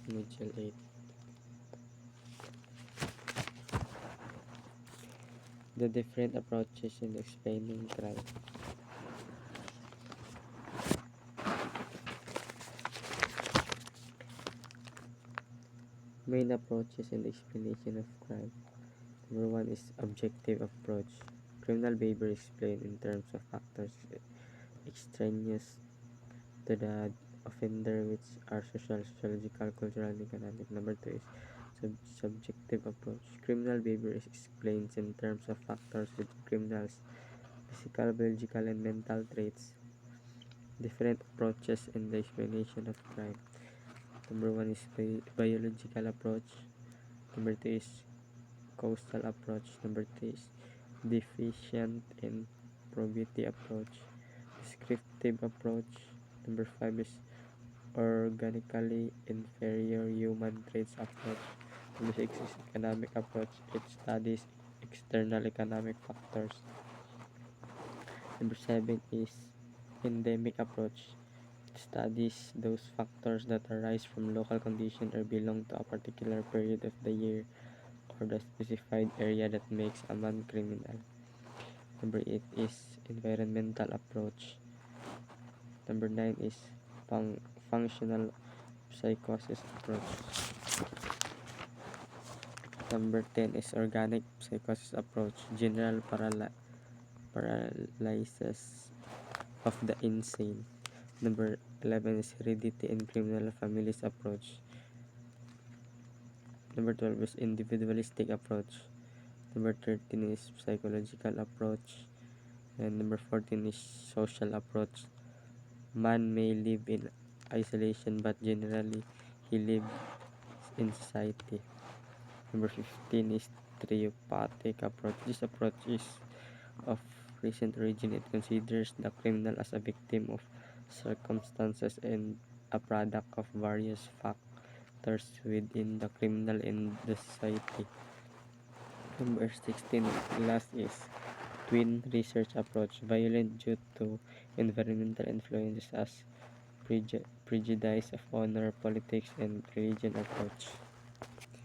Module 8. The different approaches in explaining crime. Main approaches in the explanation of crime. Number 1 is objective approach. Criminal behavior is explained in terms of factors extraneous to the offender, which are social, sociological, cultural, and economic. Number 2 is subjective approach. Criminal behavior is explained in terms of factors within criminals, physical, biological, and mental traits. Different approaches in the explanation of crime. Number 1 is biological approach. Number 2 is causal approach. Number 3 is deficient in probability approach. Descriptive approach. Number 5 is organically inferior human traits approach. Number 6 is economic approach. It studies external economic factors. Number 7 is endemic approach. It studies those factors that arise from local conditions or belong to a particular period of the year or the specified area that makes a man criminal. Number 8 is environmental approach. Number 9 is functional psychosis approach. Number 10 is organic psychosis approach, general paralysis of the insane. Number 11 is heredity and criminal families approach. Number 12 is individualistic approach. Number 13 is psychological approach. And number 14 is social approach. Man may live in isolation, but generally he lives in society. Number 15 is triopathic approach. This approach is of recent origin. It considers the criminal as a victim of circumstances and a product of various factors within the criminal and the society. Number 16 last is twin research approach, violent due to environmental influences as prejudice of honor, politics, and religion approach.